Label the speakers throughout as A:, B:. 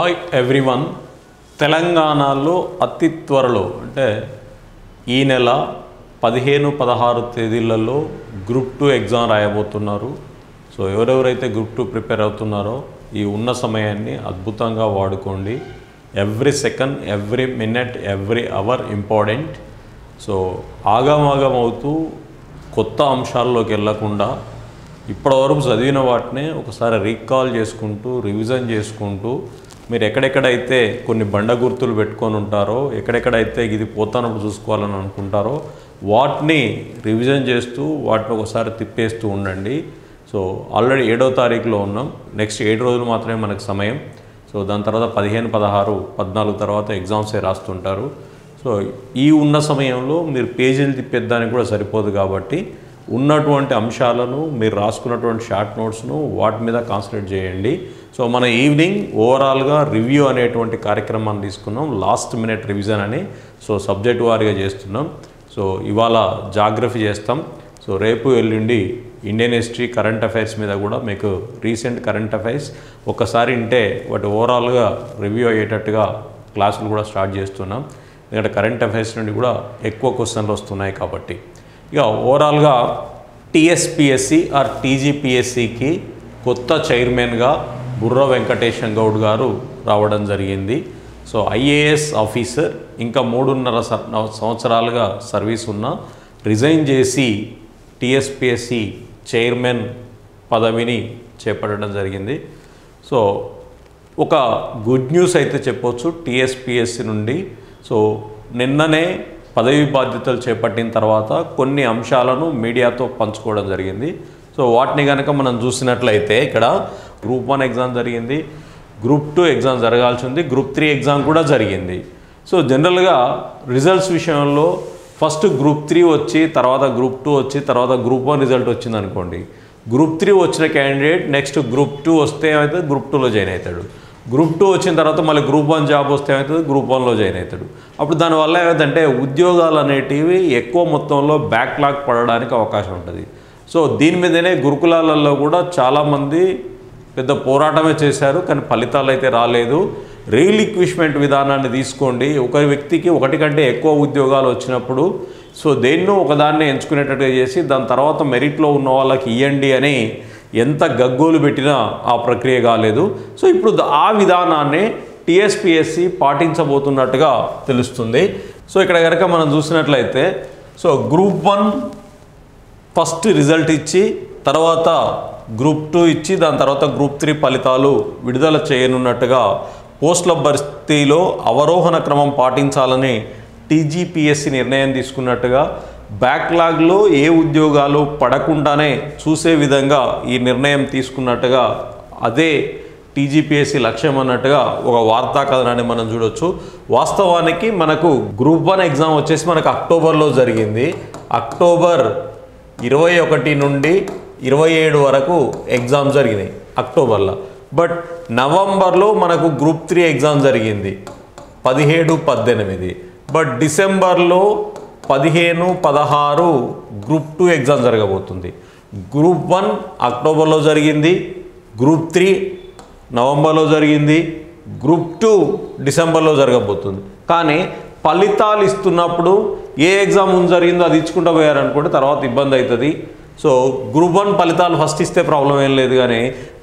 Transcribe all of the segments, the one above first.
A: Hi everyone. తెలంగాణలో అతి త్వరలో అంటే ఈ నెల 15-16 తేదీలలో గ్రూప్ 2 ఎగ్జామ్ రాయబోతున్నారు. సో ఎవరెవరైతే గ్రూప్ 2 ప్రిపేర్ అవుతున్నారో ఈ ఉన్న సమయాన్ని అద్భుతంగా వాడుకోండి. Every second, every minute, every hour important. So ఆగమాగం అవుతూ కొత్త అంశాల్లోకి వెళ్ళకుండా ఇప్పటివరకు చదివిన వాటినే ఒకసారి రీకాల్ చేసుకుంటూ రివిజన్ చేసుకుంటూ మీరు ఎక్కడెక్కడైతే కొన్ని బండ గుర్తులు పెట్టుకొని ఉంటారో, ఎక్కడెక్కడైతే ఇది పోతానప్పుడు చూసుకోవాలని అనుకుంటారో వాటిని రివిజన్ చేస్తూ వాటిని ఒకసారి తిప్పేస్తూ ఉండండి. సో ఆల్రెడీ 7వ తారీఖులో ఉన్నాం. నెక్స్ట్ 7 రోజులు మాత్రమే మనకు సమయం. సో దాని తర్వాత 15, 16, 14 తర్వాత ఎగ్జామ్సే రాస్తుంటారు. సో ఈ ఉన్న సమయంలో మీరు పేజీలు తిప్పేదానికి కూడా సరిపోదు కాబట్టి ఉన్నటువంటి అంశాలను మీరు రాసుకున్నటువంటి షార్ట్ నోట్స్ను వాటి మీద కాన్సన్ట్రేట్ చేయండి. సో మన ఈవినింగ్ ఓవరాల్గా రివ్యూ అనేటువంటి కార్యక్రమాన్ని తీసుకున్నాం. లాస్ట్ మినిట్ రివిజన్ అని. సో సబ్జెక్ట్ వారీగా చేస్తున్నాం. సో ఇవాళ జాగ్రఫీ చేస్తాం. సో రేపు ఎల్లుండి ఇండియన్ హిస్టరీ, కరెంట్ అఫైర్స్ మీద కూడా మీకు రీసెంట్ కరెంట్ అఫైర్స్ ఒక్కసారి ఉంటే వాటి ఓవరాల్గా రివ్యూ అయ్యేటట్టుగా క్లాసులు కూడా స్టార్ట్ చేస్తున్నాం. ఎందుకంటే కరెంట్ అఫైర్స్ నుండి కూడా ఎక్కువ క్వశ్చన్లు వస్తున్నాయి కాబట్టి. ఇక ఓవరాల్గా టీఎస్పిఎస్సి ఆర్ టీజీపిఎస్సికి కొత్త చైర్మన్గా బుర్ర వెంకటేశం గౌడ్ గారు రావడం జరిగింది. సో ఐఏఎస్ ఆఫీసర్, ఇంకా 3.5 సంవత్సరాలుగా సర్వీస్ ఉన్న రిజైన్ చేసి టీఎస్పిఎస్సి చైర్మన్ పదవిని చేపట్టడం జరిగింది. సో ఒక గుడ్ న్యూస్ అయితే చెప్పొచ్చు టీఎస్పిఎస్సి నుండి. సో నిన్ననే పదవి బాధ్యతలు చేపట్టిన తర్వాత కొన్ని అంశాలను మీడియాతో పంచుకోవడం జరిగింది. సో వాటిని కనుక మనం చూసినట్లయితే ఇక్కడ గ్రూప్ 1 ఎగ్జామ్ జరిగింది, గ్రూప్ 2 ఎగ్జామ్ జరగాల్సి ఉంది, గ్రూప్ 3 ఎగ్జామ్ కూడా జరిగింది. సో జనరల్గా రిజల్ట్స్ విషయంలో ఫస్ట్ గ్రూప్ 3 వచ్చి తర్వాత గ్రూప్ 2 వచ్చి తర్వాత గ్రూప్ 1 రిజల్ట్ వచ్చింది అనుకోండి. గ్రూప్ 3 వచ్చిన క్యాండిడేట్ నెక్స్ట్ గ్రూప్ 2 వస్తే ఏమవుతుంది, గ్రూప్ 2లో జాయిన్ అవుతాడు. గ్రూప్ 2 వచ్చిన తర్వాత మళ్ళీ గ్రూప్ 1 జాబ్ వస్తే ఏమవుతుంది, గ్రూప్ 1లో జాయిన్ అవుతాడు. అప్పుడు దానివల్ల ఏమవుతుందంటే ఉద్యోగాలు అనేటివి ఎక్కువ మొత్తంలో బ్యాక్లాగ్ పడడానికి అవకాశం ఉంటుంది. సో దీని మీదనే గురుకులాలలో కూడా చాలామంది పెద్ద పోరాటమే చేశారు, కానీ ఫలితాలు అయితే రాలేదు. రీలిక్విష్మెంట్ విధానాన్ని తీసుకోండి. ఒక వ్యక్తికి ఒకటి కంటే ఎక్కువ ఉద్యోగాలు వచ్చినప్పుడు సో దేన్నో ఒకదాన్ని ఎంచుకునేటట్టుగా చేసి దాని తర్వాత మెరిట్లో ఉన్న వాళ్ళకి ఇవ్వండి అని ఎంత గగ్గోలు పెట్టినా ఆ ప్రక్రియ కాలేదు. సో ఇప్పుడు ఆ విధానాన్ని టీఎస్పిఎస్సి పాటించబోతున్నట్టుగా తెలుస్తుంది. సో ఇక్కడ కనుక మనం చూసినట్లయితే సో గ్రూప్ 1 ఫస్ట్ రిజల్ట్ ఇచ్చి తర్వాత గ్రూప్ 2 ఇచ్చి దాని తర్వాత గ్రూప్ 3 ఫలితాలు విడుదల చేయనున్నట్టుగా పోస్టుల భర్తీలో అవరోహణ క్రమం పాటించాలని టీజీపిఎస్సి నిర్ణయం తీసుకున్నట్టుగా బ్యాక్లాగ్లో ఏ ఉద్యోగాలు పడకుండానే చూసే విధంగా ఈ నిర్ణయం తీసుకున్నట్టుగా అదే టీజీపిఎస్సి లక్ష్యం అన్నట్టుగా ఒక వార్తా కథనాన్ని మనం చూడొచ్చు. వాస్తవానికి మనకు గ్రూప్ 1 ఎగ్జామ్ వచ్చేసి మనకు అక్టోబర్లో జరిగింది. అక్టోబర్ 21 నుండి 27 వరకు ఎగ్జామ్ జరిగినాయి అక్టోబర్లో. బట్ నవంబర్లో మనకు గ్రూప్ 3 ఎగ్జామ్ జరిగింది 17, 18. బట్ డిసెంబర్లో 15, 16 గ్రూప్ 2 ఎగ్జామ్ జరగబోతుంది. గ్రూప్ 1 అక్టోబర్లో జరిగింది, గ్రూప్ 3 నవంబర్లో జరిగింది, గ్రూప్ 2 డిసెంబర్లో జరగబోతుంది. కానీ ఫలితాలు ఇస్తున్నప్పుడు ఏ ఎగ్జామ్ ముందు జరిగిందో అది ఇచ్చుకుంటూ పోయారనుకోండి తర్వాత ఇబ్బంది అవుతుంది. సో గ్రూప్ 1 ఫలితాలు ఫస్ట్ ఇస్తే ప్రాబ్లం ఏం లేదు, కానీ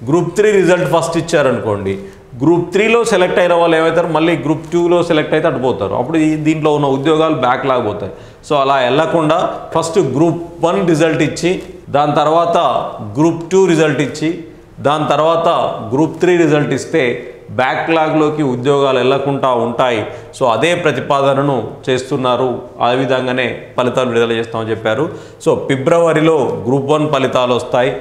A: గ్రూప్ 3 రిజల్ట్ ఫస్ట్ ఇచ్చారనుకోండి, గ్రూప్ 3లో సెలెక్ట్ అయిన వాళ్ళు ఏమవుతారు, మళ్ళీ గ్రూప్ 2లో సెలెక్ట్ అయితే అటుపోతారు. అప్పుడు దీంట్లో ఉన్న ఉద్యోగాలు బ్యాక్లాగ్ పోతాయి. సో అలా వెళ్లకుండా ఫస్ట్ గ్రూప్ 1 రిజల్ట్ ఇచ్చి దాని తర్వాత గ్రూప్ 2 రిజల్ట్ ఇచ్చి దాని తర్వాత గ్రూప్ 3 రిజల్ట్ ఇస్తే బ్యాక్లాగ్లోకి ఉద్యోగాలు వెళ్లకుండా ఉంటాయి. సో అదే ప్రతిపాదనను చేస్తున్నారు. ఆ విధంగానే ఫలితాలు విడుదల చేస్తామని చెప్పారు. సో ఫిబ్రవరిలో గ్రూప్ 1 ఫలితాలు వస్తాయి,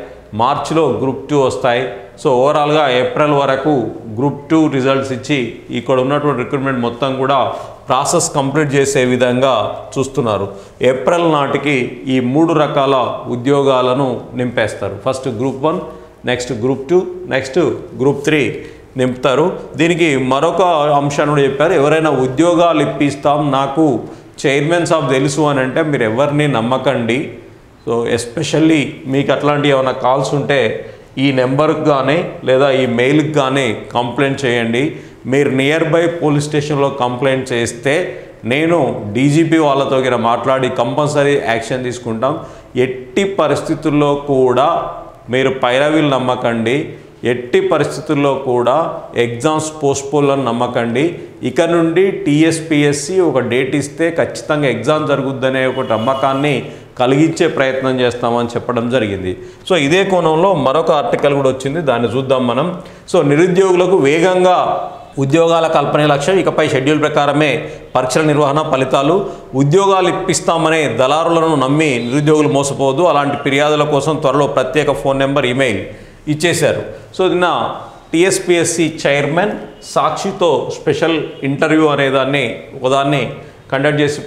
A: మార్చిలో గ్రూప్ 2 వస్తాయి. సో ఓవరాల్గా ఏప్రిల్ వరకు గ్రూప్ 2 రిజల్ట్స్ ఇచ్చి ఇక్కడ ఉన్నటువంటి రిక్రూట్మెంట్ మొత్తం కూడా ప్రాసెస్ కంప్లీట్ చేసే విధంగా చూస్తున్నారు. ఏప్రిల్ నాటికి ఈ 3 రకాల ఉద్యోగాలను నింపేస్తారు. First group 1, next group 2, next group 3 నింపుతారు. దీనికి మరొక అంశాన్ని కూడా చెప్పారు. ఎవరైనా ఉద్యోగాలు ఇప్పిస్తాం, నాకు చైర్మన్స్ ఆఫ్ తెలుసు అని అంటే మీరు ఎవరిని నమ్మకండి. సో ఎస్పెషల్లీ మీకు అట్లాంటి ఏమైనా కాల్స్ ఉంటే ఈ నెంబర్కి కానీ లేదా ఈ మెయిల్కి కానీ కంప్లైంట్ చేయండి. మీరు నియర్ బై పోలీస్ స్టేషన్లో కంప్లైంట్ చేస్తే నేను డీజీపీ వాళ్ళతో మాట్లాడి కంపల్సరీ యాక్షన్ తీసుకుంటాం. ఎట్టి పరిస్థితుల్లో కూడా మీరు పైరవీలు నమ్మకండి, ఎట్టి పరిస్థితుల్లో కూడా ఎగ్జామ్స్ పోస్ట్పోన్లను నమ్మకండి. ఇక నుండి టీఎస్పీఎస్సీ ఒక డేట్ ఇస్తే ఖచ్చితంగా ఎగ్జామ్ జరుగుద్దనే ఒక నమ్మకాన్ని కలిగించే ప్రయత్నం చేస్తామని చెప్పడం జరిగింది. సో ఇదే కోణంలో మరొక ఆర్టికల్ కూడా వచ్చింది, దాన్ని చూద్దాం మనం. సో నిరుద్యోగులకు వేగంగా ఉద్యోగాల కల్పనే లక్ష్యం, ఇకపై షెడ్యూల్ ప్రకారమే పరీక్షల నిర్వహణ, ఫలితాలు. ఉద్యోగాలు ఇప్పిస్తామనే దళారులను నమ్మి నిరుద్యోగులు మోసపోవద్దు. అలాంటి ఫిర్యాదుల కోసం త్వరలో ప్రత్యేక ఫోన్ నెంబర్, ఈమెయిల్ ఇచ్చేశారు. సో నిన్న టీఎస్పీఎస్సీ చైర్మన్ సాక్షితో స్పెషల్ ఇంటర్వ్యూ అనేదాన్ని ఒకదాన్ని కండక్ట్ చేసి